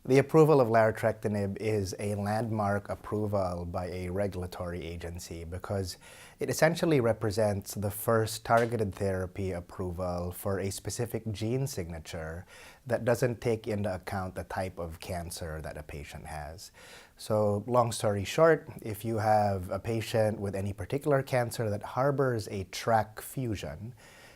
The approval of larotrectinib is a landmark approval by a regulatory agency because it essentially represents the first targeted therapy approval for a specific gene signature that doesn't take into account the type of cancer that a patient has. So long story short, if you have a patient with any particular cancer that harbors a TRAC fusion,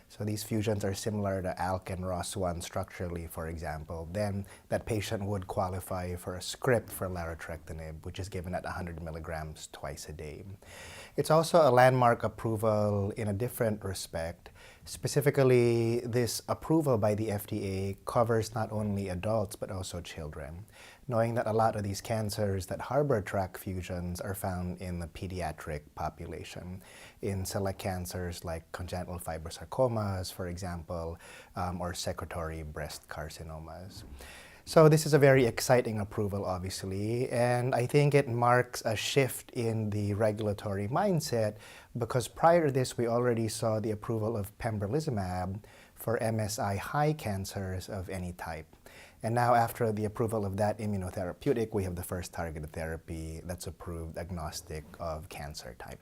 so these fusions are similar to ALK and ROS1 structurally, for example, then that patient would qualify for a script for larotrectinib, which is given at 100 milligrams twice a day. It's also a landmark approval in a different respect. Specifically, this approval by the FDA covers not only adults but also children, knowing that a lot of these cancers that harbor TRAC fusions are found in the pediatric population, in select cancers like congenital fibrosarcomas, for example, or secretory breast carcinomas. So this is a very exciting approval, obviously, and I think it marks a shift in the regulatory mindset because prior to this, we already saw the approval of pembrolizumab for MSI-high cancers of any type. And now after the approval of that immunotherapeutic, we have the first targeted therapy that's approved agnostic of cancer type.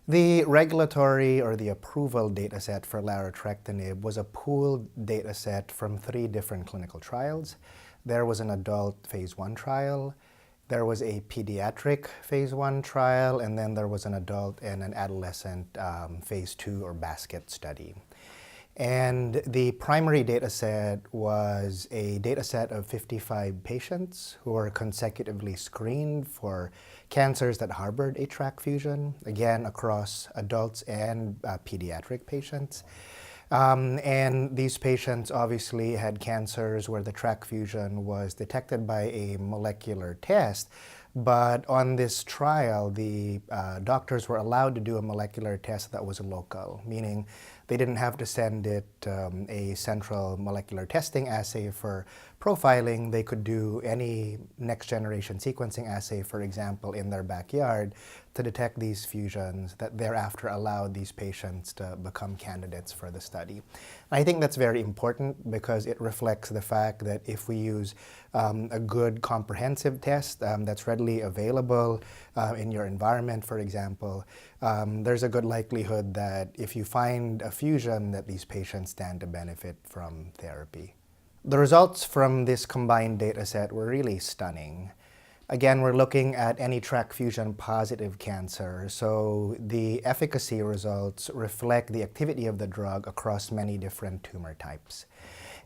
The regulatory or the approval dataset for larotrectinib was a pooled dataset from 3 different clinical trials. There was an adult phase 1 trial, there was a pediatric phase 1 trial, and then there was an adult and an adolescent phase 2 or basket study. And the primary data set was a data set of 55 patients who were consecutively screened for cancers that harbored a TRAC fusion, again across adults and pediatric patients. And these patients obviously had cancers where the TRAC fusion was detected by a molecular test. But on this trial, the doctors were allowed to do a molecular test that was local, meaning they didn't have to send it a central molecular testing assay for profiling. They could do any next-generation sequencing assay, for example, in their backyard to detect these fusions that thereafter allowed these patients to become candidates for the study. I think that's very important because it reflects the fact that if we use a good comprehensive test that's readily available in your environment, for example, there's a good likelihood that if you find a fusion that these patients stand to benefit from therapy. The results from this combined data set were really stunning. Again, we're looking at any TRAC fusion positive cancer, so the efficacy results reflect the activity of the drug across many different tumor types.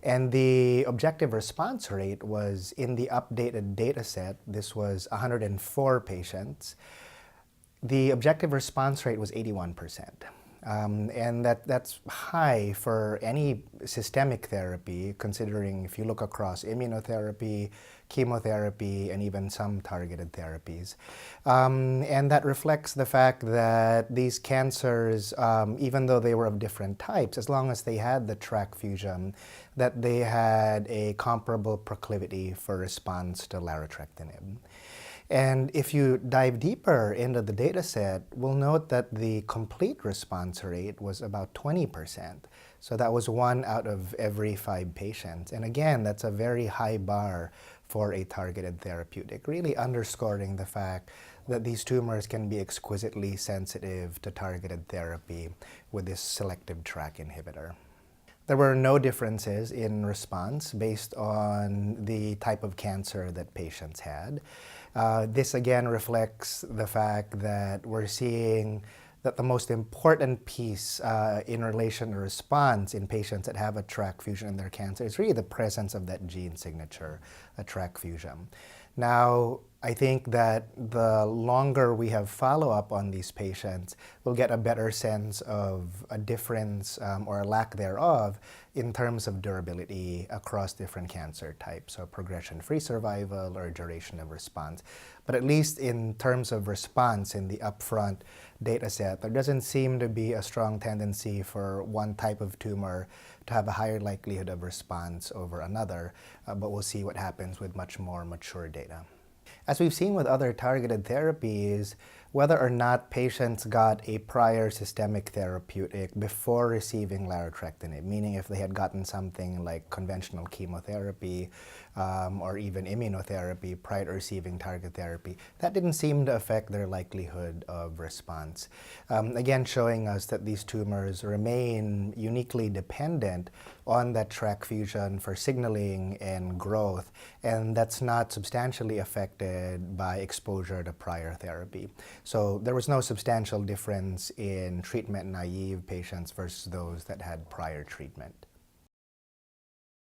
And the objective response rate was in the updated data set, this was 104 patients, the objective response rate was 81%. And that's high for any systemic therapy, considering if you look across immunotherapy, chemotherapy, and even some targeted therapies. And that reflects the fact that these cancers, even though they were of different types, as long as they had the TRAC fusion, that they had a comparable proclivity for response to larotrectinib. And if you dive deeper into the data set, we'll note that the complete response rate was about 20%. So that was 1 out of every 5 patients. And again, that's a very high bar for a targeted therapeutic, really underscoring the fact that these tumors can be exquisitely sensitive to targeted therapy with this selective TRAC inhibitor. There were no differences in response based on the type of cancer that patients had. This again reflects the fact that we're seeing that the most important piece in relation to response in patients that have a TRAC fusion in their cancer is really the presence of that gene signature, a TRAC fusion. Now, I think that the longer we have follow-up on these patients, we'll get a better sense of a difference or a lack thereof in terms of durability across different cancer types, so progression-free survival or duration of response. But at least in terms of response in the upfront data set, there doesn't seem to be a strong tendency for one type of tumor to have a higher likelihood of response over another, but we'll see what happens with much more mature data. As we've seen with other targeted therapies, whether or not patients got a prior systemic therapeutic before receiving larotrectinib, meaning if they had gotten something like conventional chemotherapy or even immunotherapy prior to receiving target therapy, that didn't seem to affect their likelihood of response. Again, showing us that these tumors remain uniquely dependent on that TRK fusion for signaling and growth, and that's not substantially affected by exposure to prior therapy. So there was no substantial difference in treatment-naive patients versus those that had prior treatment.